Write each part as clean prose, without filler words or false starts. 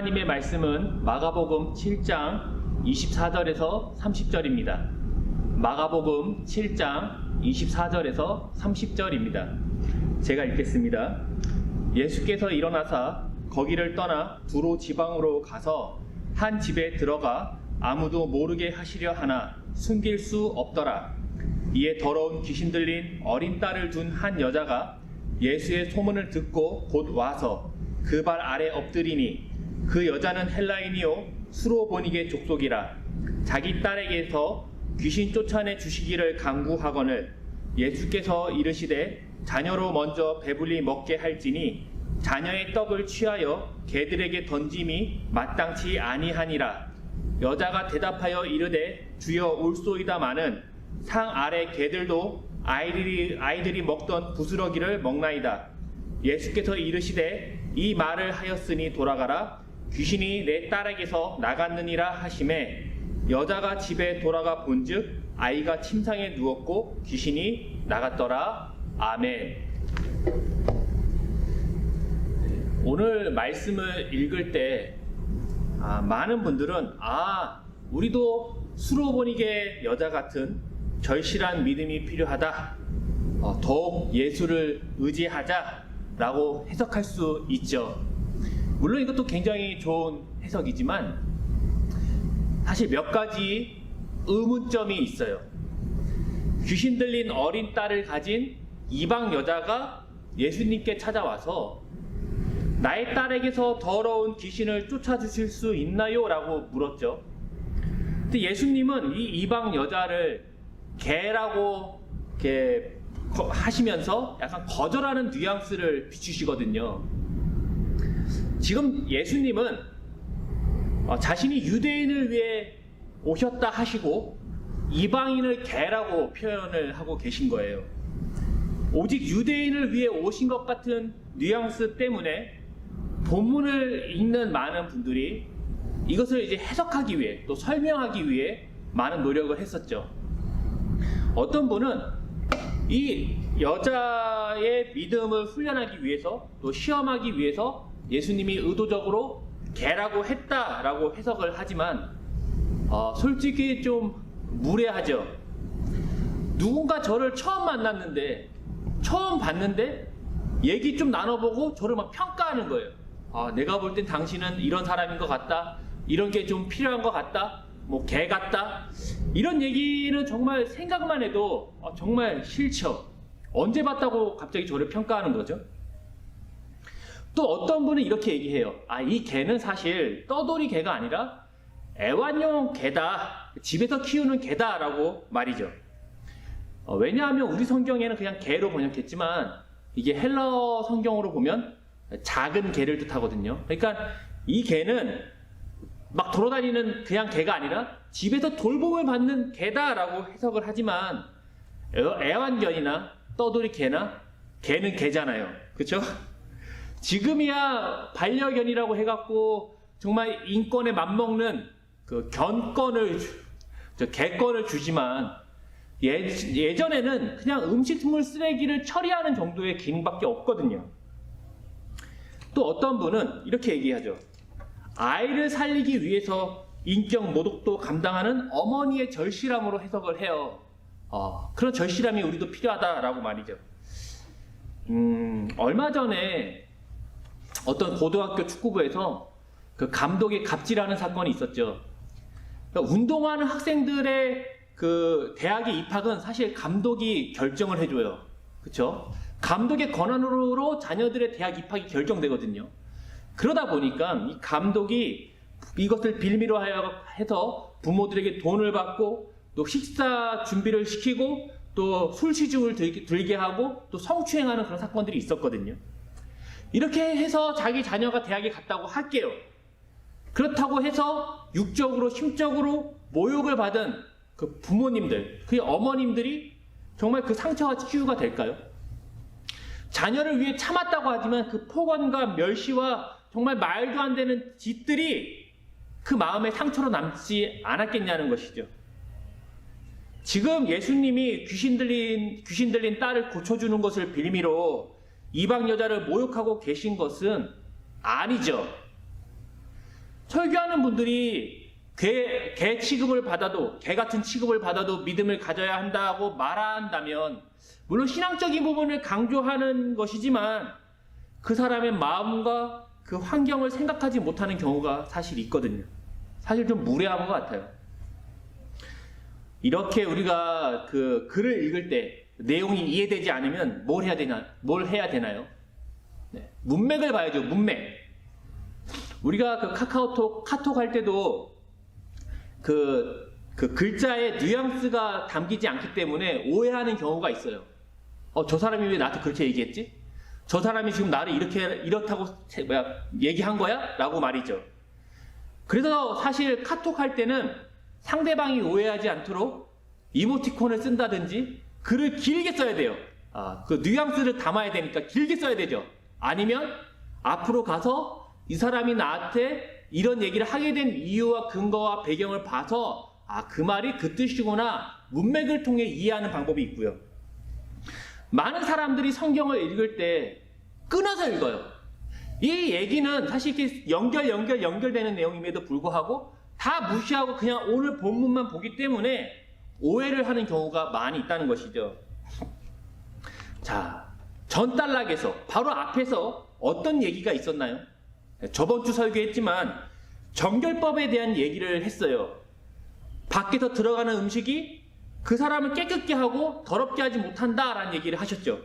하나님의 말씀은 마가복음 7장 24절에서 30절입니다. 마가복음 7장 24절에서 30절입니다. 제가 읽겠습니다. 예수께서 일어나사 거기를 떠나 두로 지방으로 가서 한 집에 들어가 아무도 모르게 하시려 하나 숨길 수 없더라. 이에 더러운 귀신 들린 어린 딸을 둔 한 여자가 예수의 소문을 듣고 곧 와서 그 발 아래 엎드리니 그 여자는 헬라인이요 수로보니게 족속이라. 자기 딸에게서 귀신 쫓아내 주시기를 간구하거늘 예수께서 이르시되 자녀로 먼저 배불리 먹게 할지니 자녀의 떡을 취하여 개들에게 던짐이 마땅치 아니하니라. 여자가 대답하여 이르되 주여 올소이다마는 상 아래 개들도 아이들이 먹던 부스러기를 먹나이다. 예수께서 이르시되 이 말을 하였으니 돌아가라. 귀신이 내 딸에게서 나갔느니라 하시매 여자가 집에 돌아가 본즉 아이가 침상에 누웠고 귀신이 나갔더라. 아멘. 오늘 말씀을 읽을 때 많은 분들은 우리도 수로보니게 여자 같은 절실한 믿음이 필요하다. 더욱 예수를 의지하자라고 해석할 수 있죠. 물론 이것도 굉장히 좋은 해석이지만 사실 몇 가지 의문점이 있어요. 귀신 들린 어린 딸을 가진 이방 여자가 예수님께 찾아와서 나의 딸에게서 더러운 귀신을 쫓아주실 수 있나요? 라고 물었죠. 근데 예수님은 이 이방 여자를 개라고 이렇게 하시면서 약간 거절하는 뉘앙스를 비추시거든요. 지금 예수님은 자신이 유대인을 위해 오셨다 하시고 이방인을 개라고 표현을 하고 계신 거예요. 오직 유대인을 위해 오신 것 같은 뉘앙스 때문에 본문을 읽는 많은 분들이 이것을 이제 해석하기 위해 또 설명하기 위해 많은 노력을 했었죠. 어떤 분은 이 여자의 믿음을 훈련하기 위해서 또 시험하기 위해서 예수님이 의도적으로 개라고 했다라고 해석을 하지만 솔직히 좀 무례하죠. 누군가 저를 처음 만났는데 처음 봤는데 얘기 좀 나눠보고 저를 막 평가하는 거예요. 내가 볼 땐 당신은 이런 사람인 것 같다. 이런 게 좀 필요한 것 같다. 뭐 개 같다. 이런 얘기는 정말 생각만 해도 정말 싫죠. 언제 봤다고 갑자기 저를 평가하는 거죠? 또 어떤 분은 이렇게 얘기해요. 이 개는 사실 떠돌이 개가 아니라 애완용 개다. 집에서 키우는 개다라고 말이죠. 왜냐하면 우리 성경에는 그냥 개로 번역했지만 이게 헬라어 성경으로 보면 작은 개를 뜻하거든요. 그러니까 이 개는 막 돌아다니는 그냥 개가 아니라 집에서 돌봄을 받는 개다라고 해석을 하지만 애완견이나 떠돌이 개나 개는 개잖아요. 그렇죠? 지금이야 반려견이라고 해갖고 정말 인권에 맞먹는 그 개권을 주지만 예전에는 그냥 음식물 쓰레기를 처리하는 정도의 기능밖에 없거든요. 또 어떤 분은 이렇게 얘기하죠. 아이를 살리기 위해서 인격 모독도 감당하는 어머니의 절실함으로 해석을 해요. 그런 절실함이 우리도 필요하다라고 말이죠. 얼마 전에 어떤 고등학교 축구부에서 그 감독이 갑질하는 사건이 있었죠. 그러니까 운동하는 학생들의 그 대학의 입학은 사실 감독이 결정을 해줘요. 그렇죠? 감독의 권한으로 자녀들의 대학 입학이 결정되거든요. 그러다 보니까 이 감독이 이것을 빌미로 해서 부모들에게 돈을 받고 또 식사 준비를 시키고 또 술시중을 들게 하고 또 성추행하는 그런 사건들이 있었거든요. 이렇게 해서 자기 자녀가 대학에 갔다고 할게요. 그렇다고 해서 육적으로 심적으로 모욕을 받은 그 부모님들, 그 어머님들이 정말 그 상처가 치유가 될까요? 자녀를 위해 참았다고 하지만 그 폭언과 멸시와 정말 말도 안 되는 짓들이 그 마음의 상처로 남지 않았겠냐는 것이죠. 지금 예수님이 귀신 들린 딸을 고쳐주는 것을 빌미로 이방 여자를 모욕하고 계신 것은 아니죠. 설교하는 분들이 개 취급을 받아도, 개 같은 취급을 받아도 믿음을 가져야 한다고 말한다면, 물론 신앙적인 부분을 강조하는 것이지만 그 사람의 마음과 그 환경을 생각하지 못하는 경우가 사실 있거든요. 사실 좀 무례한 것 같아요. 이렇게 우리가 그 글을 읽을 때 내용이 이해되지 않으면 뭘 해야 되나요? 네, 문맥을 봐야죠. 문맥. 우리가 그 카톡 할 때도 그 글자의 뉘앙스가 담기지 않기 때문에 오해하는 경우가 있어요. 저 사람이 왜 나한테 그렇게 얘기했지? 저 사람이 지금 나를 이렇다고 얘기한 거야? 라고 말이죠. 그래서 사실 카톡 할 때는 상대방이 오해하지 않도록 이모티콘을 쓴다든지 글을 길게 써야 돼요. 그 뉘앙스를 담아야 되니까 길게 써야 되죠. 아니면 앞으로 가서 이 사람이 나한테 이런 얘기를 하게 된 이유와 근거와 배경을 봐서 그 말이 그 뜻이구나, 문맥을 통해 이해하는 방법이 있고요. 많은 사람들이 성경을 읽을 때 끊어서 읽어요. 이 얘기는 사실 이렇게 연결되는 내용임에도 불구하고 다 무시하고 그냥 오늘 본문만 보기 때문에 오해를 하는 경우가 많이 있다는 것이죠. 자, 전단락에서 바로 앞에서 어떤 얘기가 있었나요? 저번 주 설교했지만 정결법에 대한 얘기를 했어요. 밖에서 들어가는 음식이 그 사람을 깨끗게 하고 더럽게 하지 못한다라는 얘기를 하셨죠.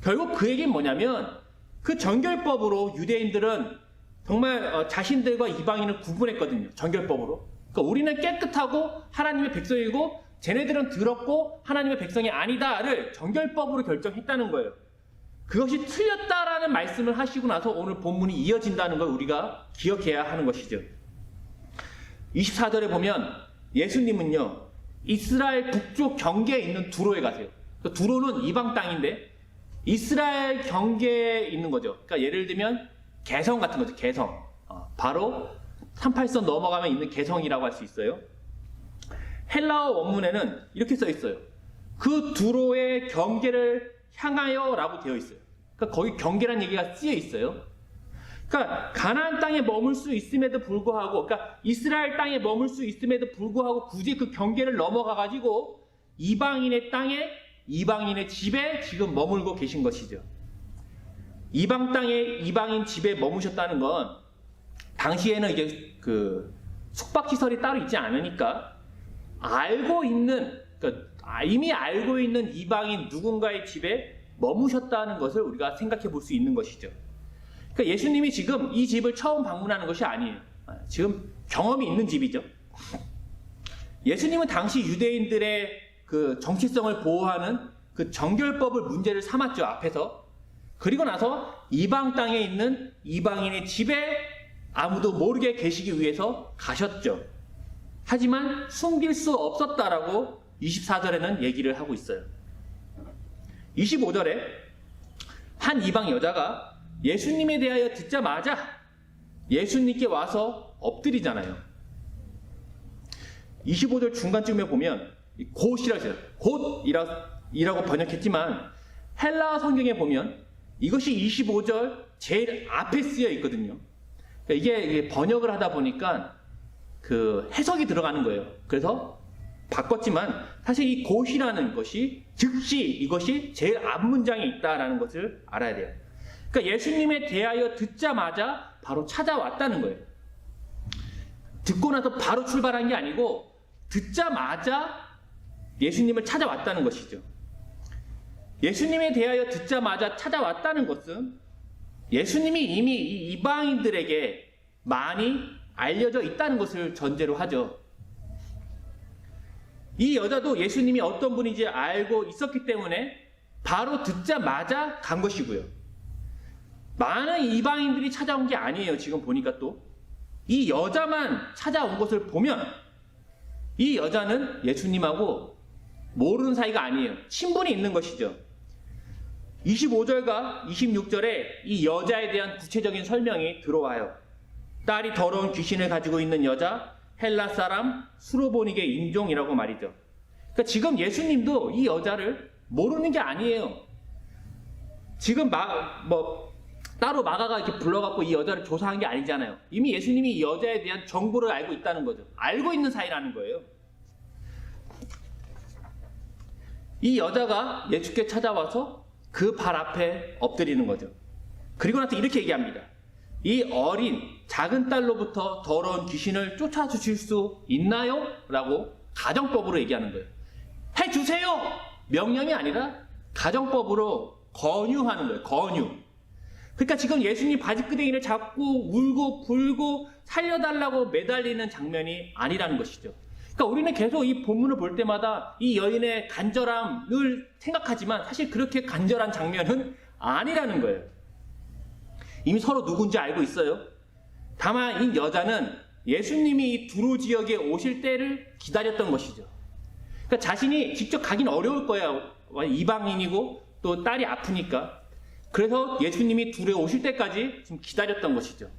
결국 그 얘기는 뭐냐면 그 정결법으로 유대인들은 정말 자신들과 이방인을 구분했거든요. 정결법으로. 그러니까 우리는 깨끗하고 하나님의 백성이고 쟤네들은 더럽고 하나님의 백성이 아니다를 정결법으로 결정했다는 거예요. 그것이 틀렸다라는 말씀을 하시고 나서 오늘 본문이 이어진다는 걸 우리가 기억해야 하는 것이죠. 24절에 보면 예수님은요, 이스라엘 북쪽 경계에 있는 두로에 가세요. 두로는 이방 땅인데 이스라엘 경계에 있는 거죠. 그러니까 예를 들면 개성 같은 거죠. 개성. 바로 38선 넘어가면 있는 개성이라고 할 수 있어요. 헬라어 원문에는 이렇게 써 있어요. 그 두로의 경계를 향하여 라고 되어 있어요. 그러니까 거기 경계라는 얘기가 쓰여 있어요. 그러니까 가나안 땅에 머물 수 있음에도 불구하고, 그러니까 이스라엘 땅에 머물 수 있음에도 불구하고 굳이 그 경계를 넘어가 가지고 이방인의 땅에, 이방인의 집에 지금 머물고 계신 것이죠. 이방 땅에 이방인 집에 머무셨다는 건 당시에는 이제 그 숙박시설이 따로 있지 않으니까 알고 있는, 그러니까 이미 알고 있는 이방인 누군가의 집에 머무셨다는 것을 우리가 생각해 볼 수 있는 것이죠. 그러니까 예수님이 지금 이 집을 처음 방문하는 것이 아니에요. 지금 경험이 있는 집이죠. 예수님은 당시 유대인들의 그 정체성을 보호하는 그 정결법을 문제를 삼았죠, 앞에서. 그리고 나서 이방 땅에 있는 이방인의 집에 아무도 모르게 계시기 위해서 가셨죠. 하지만 숨길 수 없었다라고 24절에는 얘기를 하고 있어요. 25절에 한 이방 여자가 예수님에 대하여 듣자마자 예수님께 와서 엎드리잖아요. 25절 중간쯤에 보면 곧이라고 해요. 곧이라고 번역했지만 헬라어 성경에 보면 이것이 25절 제일 앞에 쓰여 있거든요. 이게 번역을 하다 보니까 그 해석이 들어가는 거예요. 그래서 바꿨지만 사실 이 곧이라는 것이 즉시 이것이 제일 앞 문장에 있다라는 것을 알아야 돼요. 그러니까 예수님에 대하여 듣자마자 바로 찾아왔다는 거예요. 듣고 나서 바로 출발한 게 아니고 듣자마자 예수님을 찾아왔다는 것이죠. 예수님에 대하여 듣자마자 찾아왔다는 것은 예수님이 이미 이 이방인들에게 많이 알려져 있다는 것을 전제로 하죠. 이 여자도 예수님이 어떤 분인지 알고 있었기 때문에 바로 듣자마자 간 것이고요. 많은 이방인들이 찾아온 게 아니에요. 지금 보니까 또 이 여자만 찾아온 것을 보면 이 여자는 예수님하고 모르는 사이가 아니에요. 친분이 있는 것이죠. 25절과 26절에 이 여자에 대한 구체적인 설명이 들어와요. 딸이 더러운 귀신을 가지고 있는 여자, 헬라 사람, 수로보니게 인종이라고 말이죠. 그러니까 지금 예수님도 이 여자를 모르는 게 아니에요. 지금 따로 마가가 이렇게 불러갖고 이 여자를 조사한 게 아니잖아요. 이미 예수님이 이 여자에 대한 정보를 알고 있다는 거죠. 알고 있는 사이라는 거예요. 이 여자가 예수께 찾아와서 그 발 앞에 엎드리는 거죠. 그리고 나서 이렇게 얘기합니다. 이 어린 작은 딸로부터 더러운 귀신을 쫓아주실 수 있나요? 라고 가정법으로 얘기하는 거예요. 해주세요! 명령이 아니라 가정법으로 권유하는 거예요. 권유. 그러니까 지금 예수님 바지끄댕이를 잡고 울고 불고 살려달라고 매달리는 장면이 아니라는 것이죠. 그러니까 우리는 계속 이 본문을 볼 때마다 이 여인의 간절함을 생각하지만 사실 그렇게 간절한 장면은 아니라는 거예요. 이미 서로 누군지 알고 있어요. 다만 이 여자는 예수님이 이 두로 지역에 오실 때를 기다렸던 것이죠. 그러니까 자신이 직접 가긴 어려울 거예요. 이방인이고 또 딸이 아프니까. 그래서 예수님이 두로에 오실 때까지 좀 기다렸던 것이죠.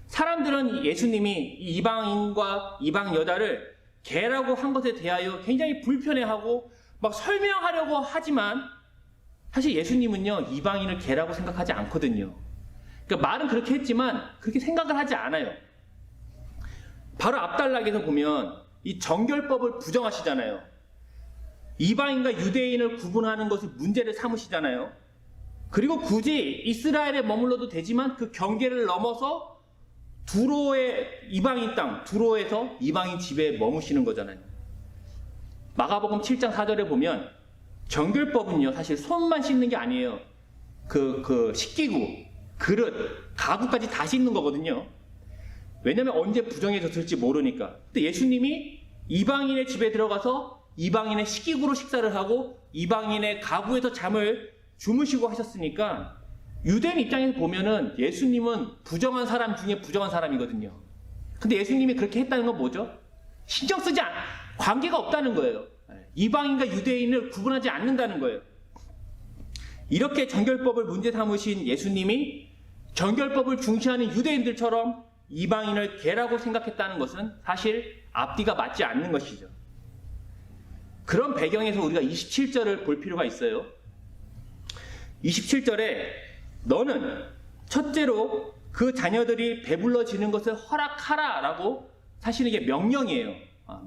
사람들은 예수님이 이 이방인과 이방 여자를 개라고 한 것에 대하여 굉장히 불편해하고 막 설명하려고 하지만 사실 예수님은요 이방인을 개라고 생각하지 않거든요. 그러니까 말은 그렇게 했지만 그렇게 생각을 하지 않아요. 바로 앞단락에서 보면 이 정결법을 부정하시잖아요. 이방인과 유대인을 구분하는 것을 문제를 삼으시잖아요. 그리고 굳이 이스라엘에 머물러도 되지만 그 경계를 넘어서 두로의 이방인 땅, 두로에서 이방인 집에 머무시는 거잖아요. 마가복음 7장 4절에 보면 정결법은요 사실 손만 씻는 게 아니에요. 그 식기구, 그릇, 가구까지 다 씻는 거거든요. 왜냐면 언제 부정해졌을지 모르니까. 근데 예수님이 이방인의 집에 들어가서 이방인의 식기구로 식사를 하고 이방인의 가구에서 잠을 주무시고 하셨으니까 유대인 입장에서 보면은 예수님은 부정한 사람 중에 부정한 사람이거든요. 근데 예수님이 그렇게 했다는 건 뭐죠? 신경 쓰지 관계가 없다는 거예요. 이방인과 유대인을 구분하지 않는다는 거예요. 이렇게 정결법을 문제 삼으신 예수님이 정결법을 중시하는 유대인들처럼 이방인을 개라고 생각했다는 것은 사실 앞뒤가 맞지 않는 것이죠. 그런 배경에서 우리가 27절을 볼 필요가 있어요. 27절에 너는 첫째로 그 자녀들이 배불러지는 것을 허락하라 라고 사실 이게 명령이에요.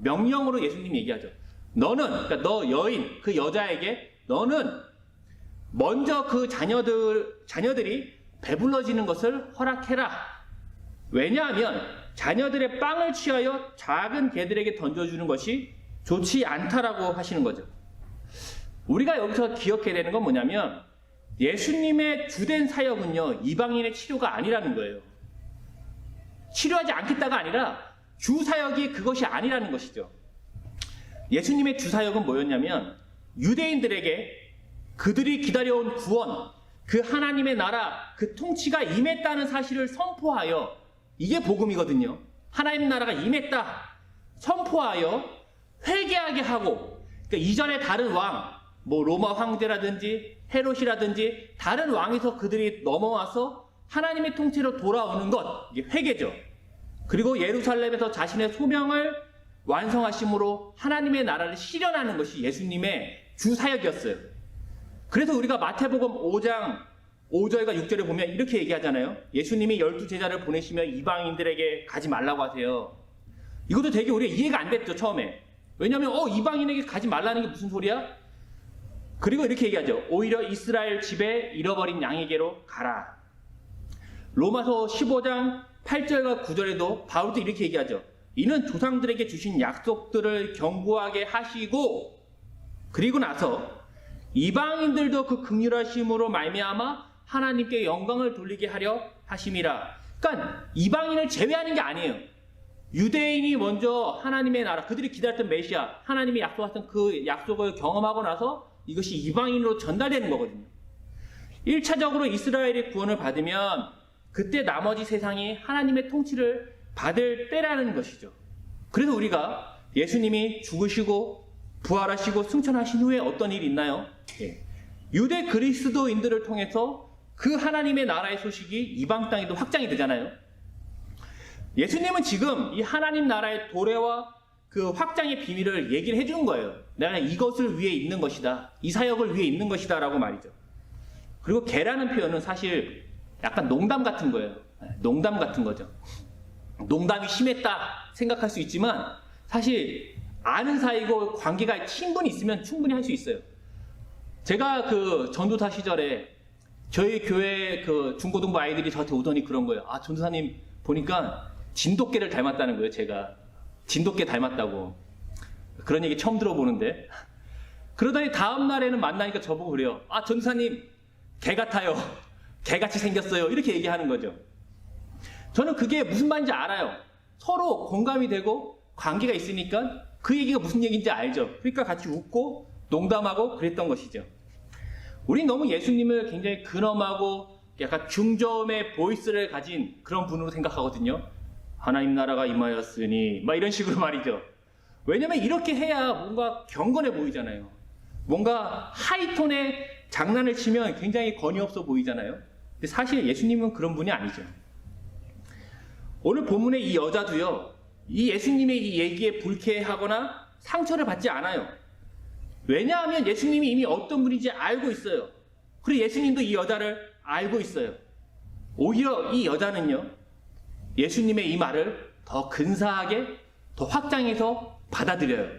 명령으로 예수님이 얘기하죠. 너는, 그러니까 너 여인, 그 여자에게 너는 먼저 그 자녀들이 배불러지는 것을 허락해라. 왜냐하면 자녀들의 빵을 취하여 작은 개들에게 던져주는 것이 좋지 않다라고 하시는 거죠. 우리가 여기서 기억해야 되는 건 뭐냐면 예수님의 주된 사역은요 이방인의 치료가 아니라는 거예요. 치료하지 않겠다가 아니라 주 사역이 그것이 아니라는 것이죠. 예수님의 주 사역은 뭐였냐면 유대인들에게 그들이 기다려온 구원, 그 하나님의 나라, 그 통치가 임했다는 사실을 선포하여, 이게 복음이거든요. 하나님 나라가 임했다 선포하여 회개하게 하고, 그러니까 이전에 다른 왕, 뭐 로마 황제라든지 헤롯이라든지 다른 왕에서 그들이 넘어와서 하나님의 통치로 돌아오는 것, 이게 회개죠. 그리고 예루살렘에서 자신의 소명을 완성하심으로 하나님의 나라를 실현하는 것이 예수님의 주 사역이었어요. 그래서 우리가 마태복음 5장 5절과 6절에 보면 이렇게 얘기하잖아요. 예수님이 12제자를 보내시며 이방인들에게 가지 말라고 하세요. 이것도 되게 우리가 이해가 안 됐죠, 처음에. 왜냐하면 이방인에게 가지 말라는 게 무슨 소리야? 그리고 이렇게 얘기하죠. 오히려 이스라엘 집에 잃어버린 양에게로 가라. 로마서 15장 8절과 9절에도 바울도 이렇게 얘기하죠. 이는 조상들에게 주신 약속들을 견고하게 하시고, 그리고 나서 이방인들도 그 긍휼하심으로 말미암아 하나님께 영광을 돌리게 하려 하심이라. 그러니까 이방인을 제외하는 게 아니에요. 유대인이 먼저 하나님의 나라, 그들이 기다렸던 메시아, 하나님이 약속하셨던 그 약속을 경험하고 나서 이것이 이방인으로 전달되는 거거든요. 1차적으로 이스라엘이 구원을 받으면 그때 나머지 세상이 하나님의 통치를 받을 때라는 것이죠. 그래서 우리가 예수님이 죽으시고 부활하시고 승천하신 후에 어떤 일이 있나요? 유대 그리스도인들을 통해서 그 하나님의 나라의 소식이 이방 땅에도 확장이 되잖아요. 예수님은 지금 이 하나님 나라의 도래와 그 확장의 비밀을 얘기를 해주는 거예요. 내가 이것을 위해 있는 것이다. 이 사역을 위해 있는 것이다 라고 말이죠. 그리고 개라는 표현은 사실 약간 농담 같은 거예요. 농담 같은 거죠. 농담이 심했다 생각할 수 있지만 사실 아는 사이고 관계가 친분이 있으면 충분히 할 수 있어요. 제가 그 전도사 시절에 저희 교회 그 중고등부 아이들이 저한테 오더니 그런 거예요. 아, 전도사님 보니까 진돗개를 닮았다는 거예요. 제가 진돗개 닮았다고. 그런 얘기 처음 들어보는데. 그러더니 다음 날에는 만나니까 저보고 그래요. 아, 전도사님 개 같아요. 개같이 생겼어요. 이렇게 얘기하는 거죠. 저는 그게 무슨 말인지 알아요. 서로 공감이 되고 관계가 있으니까 그 얘기가 무슨 얘기인지 알죠. 그러니까 같이 웃고 농담하고 그랬던 것이죠. 우린 너무 예수님을 굉장히 근엄하고 약간 중저음의 보이스를 가진 그런 분으로 생각하거든요. 하나님 나라가 임하였으니 막 이런 식으로 말이죠. 왜냐면 이렇게 해야 뭔가 경건해 보이잖아요. 뭔가 하이톤의 장난을 치면 굉장히 건의 없어 보이잖아요. 근데 사실 예수님은 그런 분이 아니죠. 오늘 본문의 이 여자도요, 이 예수님의 이 얘기에 불쾌하거나 상처를 받지 않아요. 왜냐하면 예수님이 이미 어떤 분인지 알고 있어요. 그리고 예수님도 이 여자를 알고 있어요. 오히려 이 여자는요, 예수님의 이 말을 더 근사하게, 더 확장해서 받아들여요.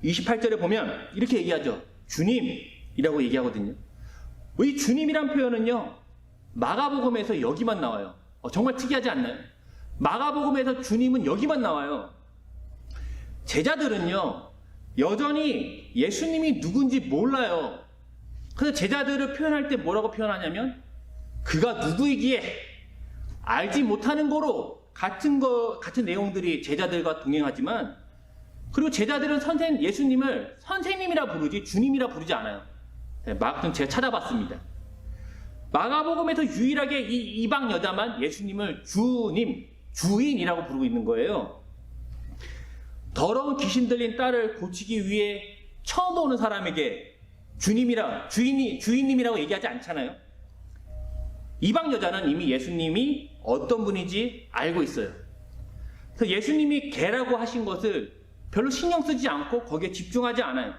28절에 보면 이렇게 얘기하죠. 주님이라고 얘기하거든요. 이 주님이란 표현은요, 마가복음에서 여기만 나와요. 정말 특이하지 않나요? 마가복음에서 주님은 여기만 나와요. 제자들은요, 여전히 예수님이 누군지 몰라요. 그래서 제자들을 표현할 때 뭐라고 표현하냐면, 그가 누구이기에 알지 못하는 거로 같은 내용들이 제자들과 동행하지만, 그리고 제자들은 예수님을 선생님이라 부르지 주님이라 부르지 않아요. 제가 찾아봤습니다. 마가복음에서 유일하게 이 이방 여자만 예수님을 주님, 주인이라고 부르고 있는 거예요. 더러운 귀신 들린 딸을 고치기 위해 처음 오는 사람에게 주인님이라고 얘기하지 않잖아요. 이방 여자는 이미 예수님이 어떤 분인지 알고 있어요. 그래서 예수님이 개라고 하신 것을 별로 신경 쓰지 않고 거기에 집중하지 않아요.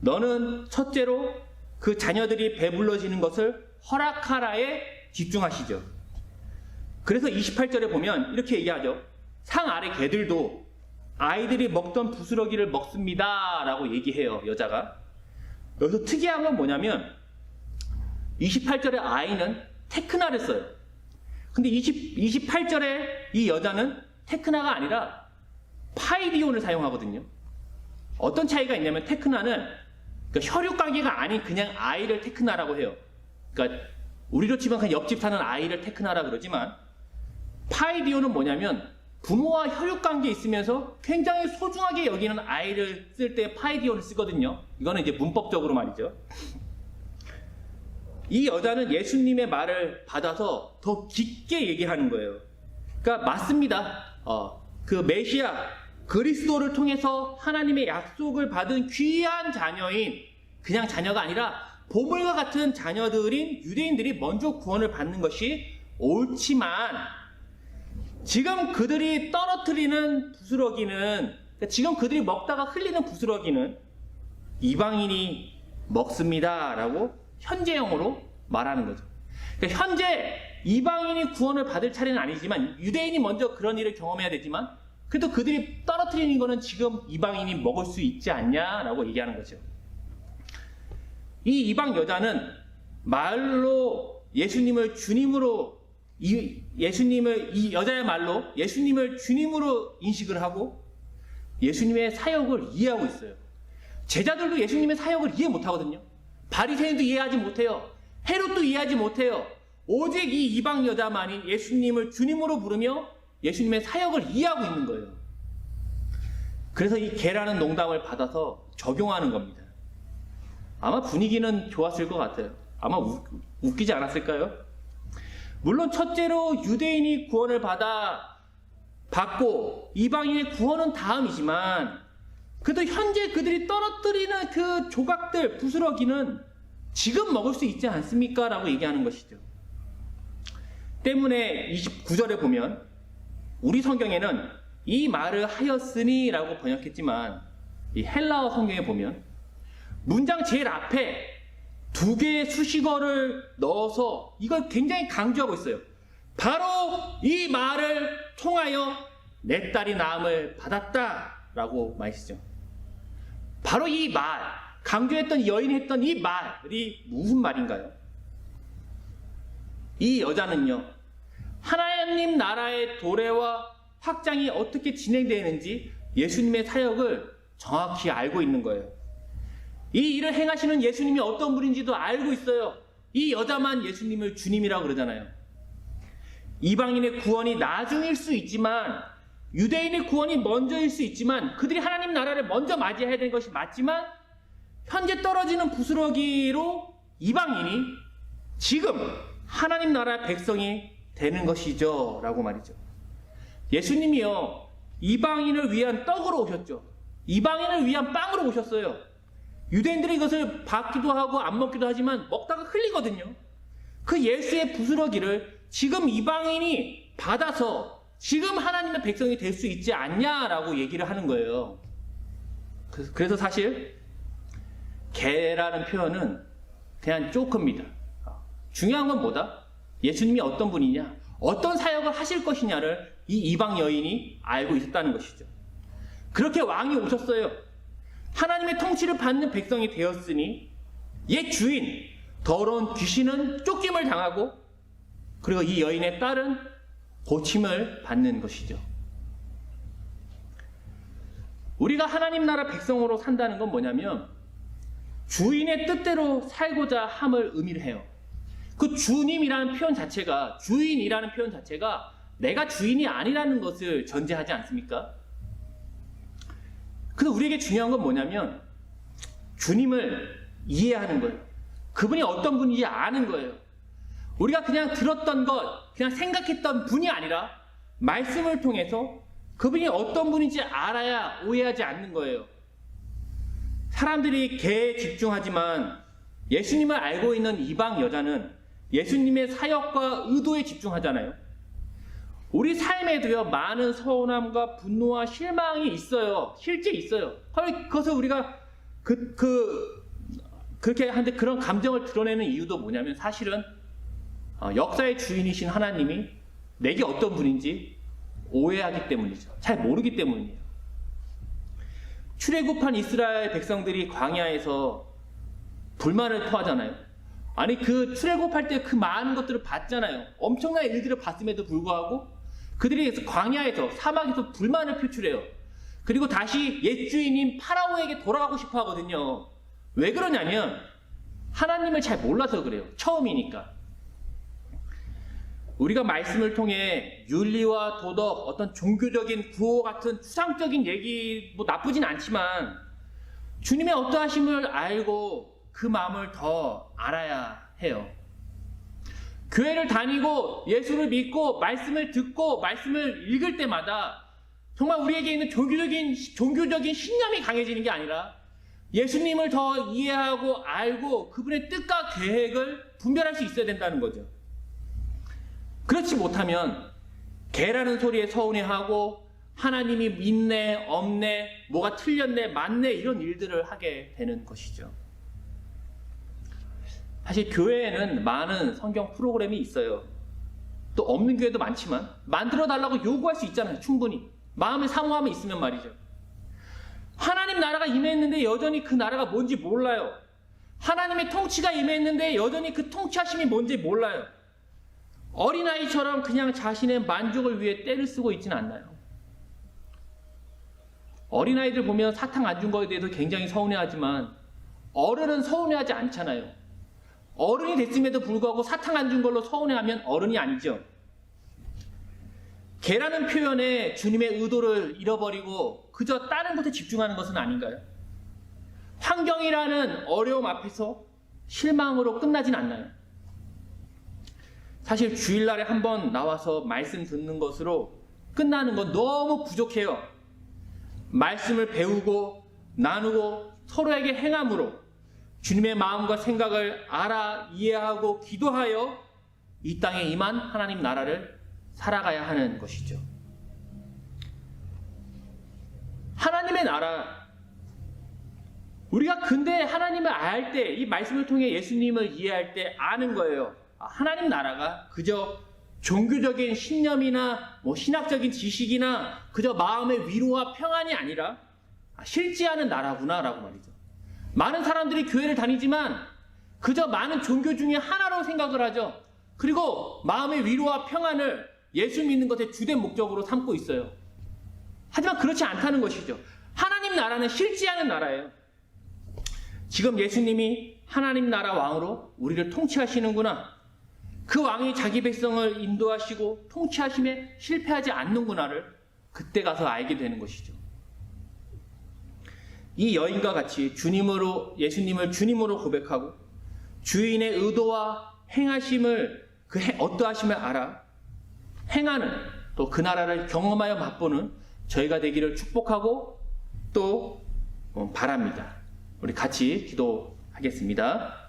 너는 첫째로 그 자녀들이 배불러지는 것을 허락하라에 집중하시죠. 그래서 28절에 보면 이렇게 얘기하죠. 상 아래 개들도 아이들이 먹던 부스러기를 먹습니다 라고 얘기해요. 여자가. 여기서 특이한 건 뭐냐면 28절에 아이는 테크나를 써요. 근데 28절에 이 여자는 테크나가 아니라 파이디온을 사용하거든요. 어떤 차이가 있냐면 테크나는 혈육관계가 아닌 그냥 아이를 테크나라고 해요. 그러니까 우리로 치면 그냥 옆집 사는 아이를 테크나라 그러지만, 파이디온은 뭐냐면 부모와 혈육관계에 있으면서 굉장히 소중하게 여기는 아이를 쓸 때 파이디온을 쓰거든요. 이거는 이제 문법적으로 말이죠. 이 여자는 예수님의 말을 받아서 더 깊게 얘기하는 거예요. 그러니까 맞습니다. 그 메시아 그리스도를 통해서 하나님의 약속을 받은 귀한 자녀인, 그냥 자녀가 아니라 보물과 같은 자녀들인 유대인들이 먼저 구원을 받는 것이 옳지만, 지금 그들이 떨어뜨리는 부스러기는, 지금 그들이 먹다가 흘리는 부스러기는 이방인이 먹습니다 라고 현재형으로 말하는 거죠. 그러니까 현재 이방인이 구원을 받을 차례는 아니지만, 유대인이 먼저 그런 일을 경험해야 되지만, 그래도 그들이 떨어뜨리는 거는 지금 이방인이 먹을 수 있지 않냐라고 얘기하는 거죠. 이 이방 여자는 말로 예수님을 주님으로, 이 여자의 말로 예수님을 주님으로 인식을 하고 예수님의 사역을 이해하고 있어요. 제자들도 예수님의 사역을 이해 못하거든요. 바리새인도 이해하지 못해요. 헤롯도 이해하지 못해요. 오직 이 이방 여자만이 예수님을 주님으로 부르며 예수님의 사역을 이해하고 있는 거예요. 그래서 이 개라는 농담을 받아서 적용하는 겁니다. 아마 분위기는 좋았을 것 같아요. 아마 웃기지 않았을까요? 물론 첫째로 유대인이 구원을 받고 이방인의 구원은 다음이지만, 그래도 현재 그들이 떨어뜨리는 그 조각들, 부스러기는 지금 먹을 수 있지 않습니까? 라고 얘기하는 것이죠. 때문에 29절에 보면 우리 성경에는 이 말을 하였으니 라고 번역했지만, 이 헬라어 성경에 보면 문장 제일 앞에 두 개의 수식어를 넣어서 이걸 굉장히 강조하고 있어요. 바로 이 말을 통하여 내 딸이 나음을 받았다라고 말이죠. 바로 이 말, 강조했던 여인이 했던 이 말이 무슨 말인가요? 이 여자는요, 하나님 나라의 도래와 확장이 어떻게 진행되는지 예수님의 사역을 정확히 알고 있는 거예요. 이 일을 행하시는 예수님이 어떤 분인지도 알고 있어요. 이 여자만 예수님을 주님이라고 그러잖아요. 이방인의 구원이 나중일 수 있지만, 유대인의 구원이 먼저일 수 있지만, 그들이 하나님 나라를 먼저 맞이해야 되는 것이 맞지만, 현재 떨어지는 부스러기로 이방인이 지금 하나님 나라의 백성이 되는 것이죠 라고 말이죠. 예수님이요, 이방인을 위한 떡으로 오셨죠. 이방인을 위한 빵으로 오셨어요. 유대인들이 이것을 받기도 하고 안 먹기도 하지만 먹다가 흘리거든요. 그 예수의 부스러기를 지금 이방인이 받아서 지금 하나님의 백성이 될 수 있지 않냐라고 얘기를 하는 거예요. 그래서 사실 개라는 표현은 그냥 조금입니다. 중요한 건 뭐다? 예수님이 어떤 분이냐, 어떤 사역을 하실 것이냐를 이 이방 여인이 알고 있었다는 것이죠. 그렇게 왕이 오셨어요. 하나님의 통치를 받는 백성이 되었으니 옛 주인 더러운 귀신은 쫓김을 당하고, 그리고 이 여인의 딸은 고침을 받는 것이죠. 우리가 하나님 나라 백성으로 산다는 건 뭐냐면 주인의 뜻대로 살고자 함을 의미를 해요. 그 주님이라는 표현 자체가, 주인이라는 표현 자체가 내가 주인이 아니라는 것을 전제하지 않습니까? 그래서 우리에게 중요한 건 뭐냐면 주님을 이해하는 거예요. 그분이 어떤 분인지 아는 거예요. 우리가 그냥 들었던 것, 그냥 생각했던 분이 아니라 말씀을 통해서 그분이 어떤 분인지 알아야 오해하지 않는 거예요. 사람들이 개에 집중하지만 예수님을 알고 있는 이방 여자는 예수님의 사역과 의도에 집중하잖아요. 우리 삶에도요, 많은 서운함과 분노와 실망이 있어요. 실제 있어요. 그것을 우리가 그렇게 하는데 그런 감정을 드러내는 이유도 뭐냐면 사실은 역사의 주인이신 하나님이 내게 어떤 분인지 오해하기 때문이죠. 잘 모르기 때문이에요. 출애굽한 이스라엘 백성들이 광야에서 불만을 토하잖아요. 아니 그 출애굽할 때 그 많은 것들을 봤잖아요. 엄청난 일들을 봤음에도 불구하고 그들이 광야에서, 사막에서 불만을 표출해요. 그리고 다시 옛 주인인 파라오에게 돌아가고 싶어 하거든요. 왜 그러냐면 하나님을 잘 몰라서 그래요. 처음이니까. 우리가 말씀을 통해 윤리와 도덕, 어떤 종교적인 구호 같은 추상적인 얘기 뭐 나쁘진 않지만 주님의 어떠하심을 알고 그 마음을 더 알아야 해요. 교회를 다니고 예수를 믿고 말씀을 듣고 말씀을 읽을 때마다 정말 우리에게 있는 종교적인 신념이 강해지는 게 아니라 예수님을 더 이해하고 알고 그분의 뜻과 계획을 분별할 수 있어야 된다는 거죠. 그렇지 못하면 개라는 소리에 서운해하고 하나님이 있네 없네 뭐가 틀렸네 맞네 이런 일들을 하게 되는 것이죠. 사실 교회에는 많은 성경 프로그램이 있어요. 또 없는 교회도 많지만 만들어 달라고 요구할 수 있잖아요. 충분히 마음의 사모함이 있으면 말이죠. 하나님 나라가 임했는데 여전히 그 나라가 뭔지 몰라요. 하나님의 통치가 임했는데 여전히 그 통치하심이 뭔지 몰라요. 어린아이처럼 그냥 자신의 만족을 위해 떼를 쓰고 있지는 않나요? 어린아이들 보면 사탕 안 준 거에 대해서 굉장히 서운해하지만 어른은 서운해하지 않잖아요. 어른이 됐음에도 불구하고 사탕 안 준 걸로 서운해하면 어른이 아니죠. 개라는 표현에 주님의 의도를 잃어버리고 그저 다른 것에 집중하는 것은 아닌가요? 환경이라는 어려움 앞에서 실망으로 끝나진 않나요? 사실 주일날에 한번 나와서 말씀 듣는 것으로 끝나는 건 너무 부족해요. 말씀을 배우고 나누고 서로에게 행함으로 주님의 마음과 생각을 알아 이해하고 기도하여 이 땅에 임한 하나님 나라를 살아가야 하는 것이죠. 하나님의 나라, 우리가 근데 하나님을 알 때, 이 말씀을 통해 예수님을 이해할 때 아는 거예요. 하나님 나라가 그저 종교적인 신념이나 신학적인 지식이나 그저 마음의 위로와 평안이 아니라 실제하는 나라구나라고 말이죠. 많은 사람들이 교회를 다니지만 그저 많은 종교 중에 하나로 생각을 하죠. 그리고 마음의 위로와 평안을 예수 믿는 것의 주된 목적으로 삼고 있어요. 하지만 그렇지 않다는 것이죠. 하나님 나라는 실제하는 나라예요. 지금 예수님이 하나님 나라 왕으로 우리를 통치하시는구나. 그 왕이 자기 백성을 인도하시고 통치하심에 실패하지 않는구나를 그때 가서 알게 되는 것이죠. 이 여인과 같이 예수님을 주님으로 고백하고 주인의 의도와 행하심을 어떠하심을 알아 행하는 또 그 나라를 경험하여 맛보는 저희가 되기를 축복하고 또 바랍니다. 우리 같이 기도하겠습니다.